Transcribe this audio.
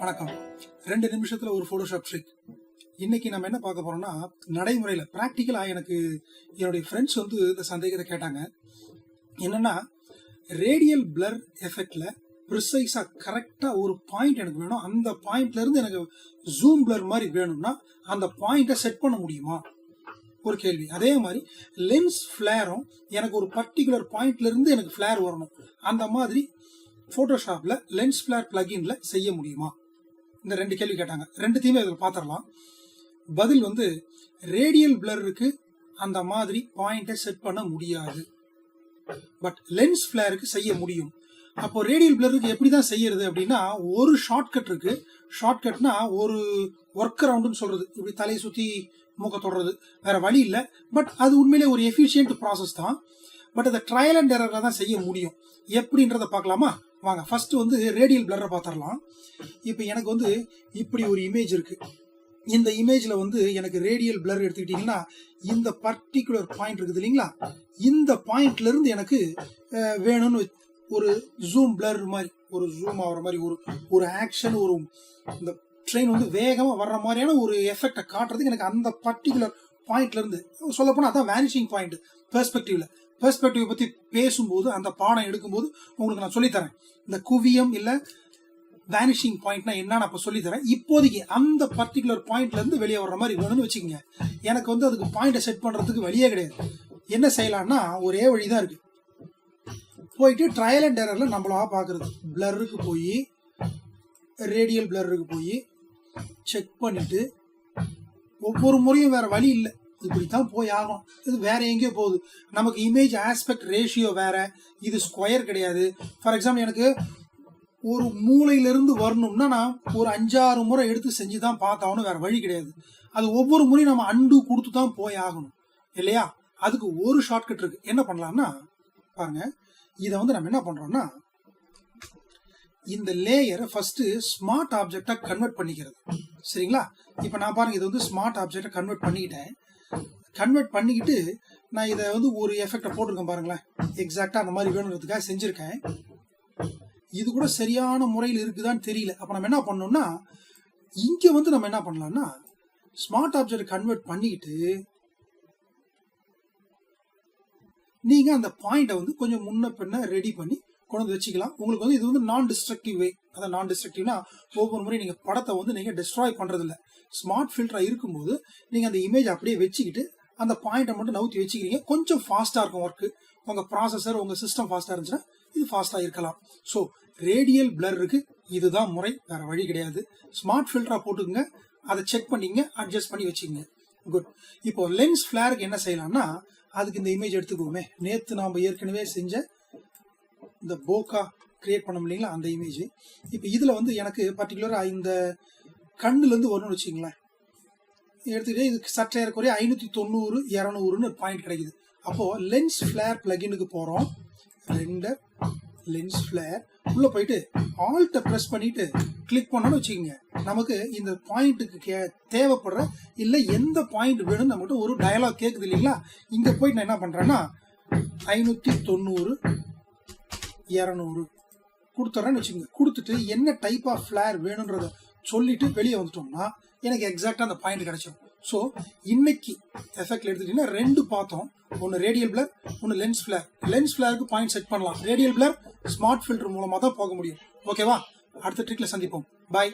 வணக்கம். 2 நிமிஷத்துல ஒரு போட்டோஷாப் ட்ரிக். இன்னைக்கு நம்ம என்ன பார்க்க போறோம்னா, நடைமுறையில பிராக்டிக்கலா எனக்கு என்னுடைய ஃப்ரெண்ட்ஸ் வந்து இந்த சந்தேகத்தை கேட்டாங்க. என்னன்னா, ரேடியல் பிளர் எஃபெக்ட்ல ப்ரிசைஸா கரெக்டா ஒரு பாயிண்ட் எனக்கு வேணும். அந்த பாயிண்ட்ல இருந்து எனக்கு ஜூம் பிளர் மாதிரி வேணும்னா அந்த பாயிண்ட்டை செட் பண்ண முடியுமா? ஒரு கேள்வி. அதே மாதிரி லென்ஸ் ஃபிளேரும் எனக்கு ஒரு பர்டிகுலர் பாயிண்ட்ல இருந்து எனக்கு ஃபிளேர் வரணும். அந்த மாதிரி போட்டோஷாப்ல லென்ஸ் ஃபிளேர் பிளகின்ல செய்ய முடியுமா? இந்த 2 கேள்வி கேட்டாங்க. ரெண்டுத்தையுமே இதில் பார்த்துடலாம். பதில் வந்து ரேடியல் பிளருக்கு அந்த மாதிரி பாயிண்டை செட் பண்ண முடியாது, பட் லென்ஸ் ஃபிளேருக்கு செய்ய முடியும். அப்போ ரேடியல் பிளருக்கு எப்படி தான் செய்யறது அப்படின்னா, ஒரு ஷார்ட்கட் இருக்கு. ஷார்ட்கட்னா ஒரு ஒர்க் அரவுண்டுன்னு சொல்றது, இப்படி தலையை சுற்றி மூக்க தொடறது, வேற வழி இல்லை. பட் அது உண்மையிலே ஒரு எஃபிஷியன்ட் ப்ராசஸ் தான். பட் அதை ட்ரையல் அண்ட் எரர்ல தான் செய்ய முடியும். எப்படின்றத பார்க்கலாமா? வாங்க. ஃபர்ஸ்ட் வந்து ரேடியல் பிளரை பார்த்துடலாம். இப்போ எனக்கு வந்து இப்படி ஒரு இமேஜ் இருக்கு. இந்த இமேஜ்ல வந்து எனக்கு ரேடியல் பிளர் எடுத்துக்கிட்டீங்கன்னா, இந்த பர்டிகுலர் பாயிண்ட் இருக்குது இல்லைங்களா, இந்த பாயிண்ட்ல இருந்து எனக்கு வேணும்னு ஒரு ஜூம் பிளர் மாதிரி, ஒரு ஜூம் ஆகிற மாதிரி, ஒரு ஆக்ஷன், ஒரு இந்த ட்ரெயின் வந்து வேகமா வர்ற மாதிரியான ஒரு எஃபெக்டை காட்டுறதுக்கு எனக்கு அந்த பர்டிகுலர் பாயிண்ட்ல இருந்து, சொல்ல போனா அதான் வேனிஷிங் பாயிண்ட். பெர்ஸ்பெக்டிவ் பத்தி பேசும்போது, அந்த பாடம் எடுக்கும்போது உங்களுக்கு நான் சொல்லித்தரேன். இந்த குவியம் இல்ல வேனிஷிங் பாயிண்ட்னா என்ன நான் சொல்லித்தரேன். இப்போதைக்கு அந்த பர்டிகுலர் பாயிண்ட்ல இருந்து வெளியே வர்ற மாதிரி வேணும்னு வச்சுக்கோங்க. எனக்கு வந்து அதுக்கு பாயிண்டை செட் பண்றதுக்கு வழியே கிடையாது. என்ன செய்யலாம்னா, ஒரே வழிதான் இருக்கு. போயிட்டு ட்ரையல் அண்ட் எரர்ல நம்மளா பாக்குறது, பிளருக்கு போய் ரேடியல் பிளருக்கு போய் செக் பண்ணிட்டு, ஒவ்வொரு முறையும் வேற வழி இல்லை, இப்படித்தான் போய் ஆகும். இது வேற எங்கேயோ போகுது. நமக்கு இமேஜ் ஆஸ்பெக்ட் ரேஷியோ வேற, இது ஸ்கொயர் கிடையாது. ஃபார் எக்ஸாம்பிள், எனக்கு ஒரு மூலையிலிருந்து வரணும்னா நான் ஒரு 5-6 முறை எடுத்து செஞ்சு தான் பார்த்தாகணும், வேற வழி கிடையாது. அது ஒவ்வொரு முறையும் நம்ம அண்டு கொடுத்து தான் போய் ஆகணும் இல்லையா? அதுக்கு ஒரு ஷார்ட்கட் இருக்கு. என்ன பண்ணலாம்னா பாருங்க, இதை வந்து நம்ம என்ன பண்றோம்னா, இந்த லேயரை ஃபர்ஸ்ட் ஸ்மார்ட் ஆப்ஜெக்டா கன்வெர்ட் பண்ணிக்கிறது. சரிங்களா? இப்போ நான் பாருங்க, இது வந்து ஸ்மார்ட் ஆப்ஜெக்டை கன்வெர்ட் பண்ணிக்கிட்டேன். கன்வெர்ட் பண்ணிக்கிட்டு நான் இதை வந்து ஒரு எஃபெக்டை போட்டிருக்கேன் பாருங்களேன். எக்ஸாக்டா அந்த மாதிரி வேணுங்கிறதுக்காக செஞ்சிருக்கேன். இது கூட சரியான முறையில் இருக்குதான்னு தெரியல. அப்ப நம்ம என்ன பண்ணோம்னா, இங்க வந்து நம்ம என்ன பண்ணலாம்னா, ஸ்மார்ட் ஆப்ஜெக்ட் கன்வெர்ட் பண்ணிக்கிட்டு நீங்க அந்த பாயிண்டை வந்து கொஞ்சம் முன்ன பின்ன ரெடி பண்ணி கொண்டு வந்து வச்சுக்கலாம். உங்களுக்கு வந்து இது வந்து நான் டிஸ்ட்ரக்டிவ் வே. அதான் நான் டிஸ்ட்ரக்டிவ்னா, ஒவ்வொரு முறை நீங்க படத்தை வந்து நீங்க டிஸ்ட்ராய் பண்றது இல்லை. ஸ்மார்ட் ஃபில்டரா இருக்கும்போது நீங்க அந்த இமேஜ் அப்படியே வச்சுக்கிட்டு அந்த பாயிண்டை மட்டும் நவுத்தி வச்சுக்கிறீங்க. கொஞ்சம் ஃபாஸ்டா இருக்கும் ஒர்க்கு. உங்க ப்ராசஸர், உங்க சிஸ்டம் ஃபாஸ்டா இருந்துச்சுன்னா இது ஃபாஸ்டா இருக்கலாம். ஸோ ரேடியல் பிளருக்கு இதுதான் முறை, வேற வழி கிடையாது. ஸ்மார்ட் ஃபில்டரா போட்டுக்கங்க, அதை செக் பண்ணிங்க, அட்ஜஸ்ட் பண்ணி வச்சுக்கோங்க. குட். இப்போ லென்ஸ் ஃபிளேருக்கு என்ன செய்யலாம்னா, அதுக்கு இந்த இமேஜ் எடுத்துக்குவோமே. நேற்று நாம ஏற்கனவே செஞ்ச இந்த போக்கா கிரியேட் பண்ண இல்லைங்களா, அந்த இமேஜ். இப்போ இதுல வந்து எனக்கு பர்டிகுலரா இந்த கண்ணுல இருந்து வரணும்னு வச்சுங்களேன். எடுத்துக்கிட்டே இதுக்கு சற்ற ஏறக்குறைய 590, 200ன்னு பாயிண்ட் கிடைக்குது. அப்போ லென்ஸ் ஃபிளேர் பிளகினுக்கு போறோம். ரெண்டர் லென்ஸ் ஃபிளேர் உள்ள போயிட்டு ஆல்ட்ட பிரஸ் பண்ணிட்டு கிளிக் பண்ணோம்னு வச்சுக்கோங்க. நமக்கு இந்த பாயிண்ட்டுக்கு தேவைப்படுற இல்ல எந்த பாயிண்ட் வேணும்னு நம்மகிட்ட ஒரு டயலாக் கேட்குது இல்லைங்களா. இங்க போயிட்டு நான் என்ன பண்றேன்னா 590, 200 கொடுத்துட்றேன்னு வச்சுக்கோங்க. கொடுத்துட்டு என்ன டைப் ஆஃப் ஃபிளேர் வேணும்ன்றத சொல்லிட்டு வெளியே வந்துட்டோம்னா எனக்கு எக்ஸாக்டா அந்த பாயிண்ட் கிடைச்சிடும். ஸோ இன்னைக்கு எஃபெக்ட்ல எடுத்துக்கிட்டீங்கன்னா 2 பார்த்தோம். ஒன்று ரேடியல் பிளர், ஒன்று லென்ஸ் ஃபிளேர். லென்ஸ் ஃபிளேருக்கு பாயிண்ட் செட் பண்ணலாம். ரேடியல் பிளர் ஸ்மார்ட் ஃபில்டர் மூலமா தான் போக முடியும். ஓகேவா? அடுத்த ட்ரிக்ல சந்திப்போம். பாய்.